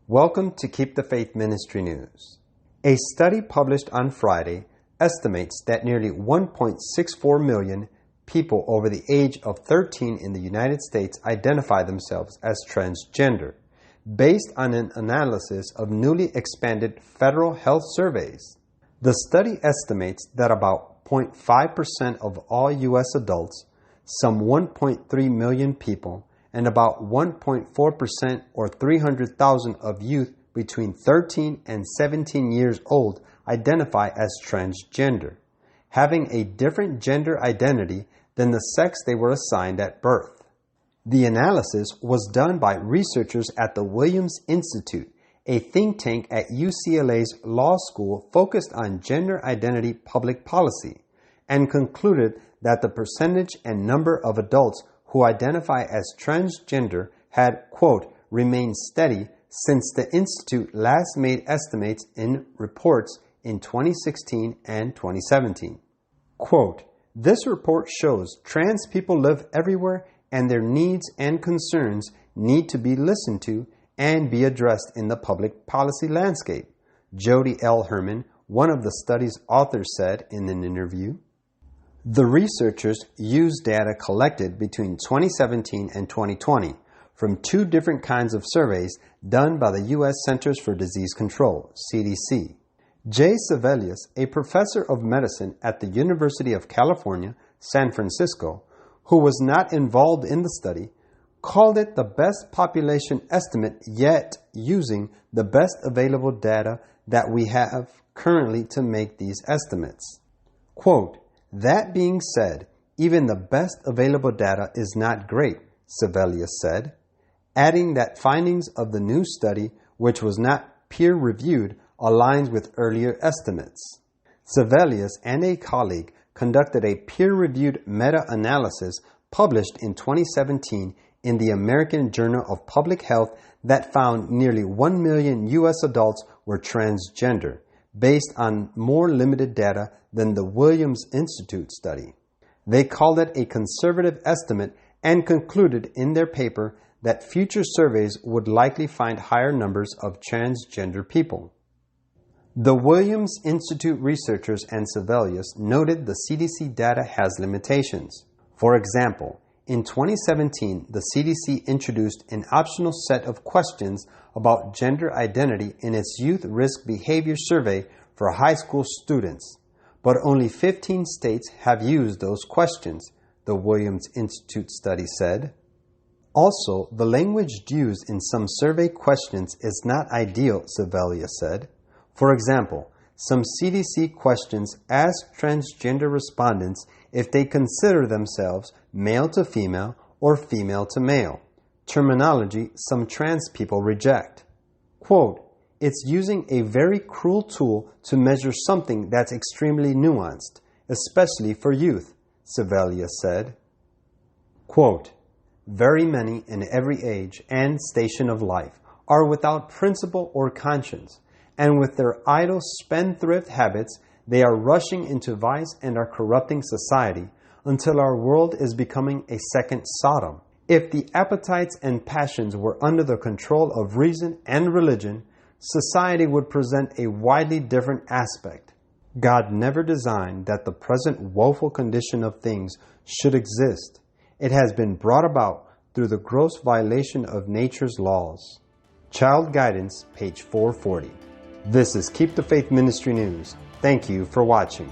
Welcome to Keep the Faith Ministry News. A study published on Friday estimates that nearly 1.64 million people over the age of 13 in the United States identify themselves as transgender, based on an analysis of newly expanded federal health surveys. The study estimates that about 0.5% of all U.S. adults, some 1.3 million people, and about 1.4% or 300,000 of youth between 13 and 17 years old identify as transgender, having a different gender identity than the sex they were assigned at birth. The analysis was done by researchers at the Williams Institute, a think tank at UCLA's law school focused on gender identity public policy, and concluded that the percentage and number of adults who identify as transgender had, quote, remained steady since the Institute last made estimates in reports in 2016 and 2017. Quote, this report shows trans people live everywhere and their needs and concerns need to be listened to and be addressed in the public policy landscape, Jody L. Herman, one of the study's authors, said in an interview. The researchers used data collected between 2017 and 2020 from two different kinds of surveys done by the U.S. Centers for Disease Control, CDC. Jay Sebelius, a professor of medicine at the University of California, San Francisco, who was not involved in the study, called it the best population estimate yet using the best available data that we have currently to make these estimates. Quote, that being said, even the best available data is not great, Sebelius said, adding that findings of the new study, which was not peer-reviewed, aligns with earlier estimates. Sebelius and a colleague conducted a peer-reviewed meta-analysis published in 2017 in the American Journal of Public Health that found nearly 1 million U.S. adults were transgender, based on more limited data than the Williams Institute study. They called it a conservative estimate and concluded in their paper that future surveys would likely find higher numbers of transgender people. The Williams Institute researchers and Sebelius noted the CDC data has limitations. For example, in 2017, the CDC introduced an optional set of questions about gender identity in its Youth Risk Behavior Survey for high school students, but only 15 states have used those questions, the Williams Institute study said. Also, the language used in some survey questions is not ideal, Sebelius said. For example, some CDC questions ask transgender respondents if they consider themselves male to female or female to male, terminology some trans people reject. Quote, it's using a very cruel tool to measure something that's extremely nuanced, especially for youth, Sebelius said. Quote, very many in every age and station of life are without principle or conscience, and with their idle spendthrift habits, they are rushing into vice and are corrupting society until our world is becoming a second Sodom. If the appetites and passions were under the control of reason and religion, society would present a widely different aspect. God never designed that the present woeful condition of things should exist. It has been brought about through the gross violation of nature's laws. Child Guidance, page 440. This is Keep the Faith Ministry News. Thank you for watching.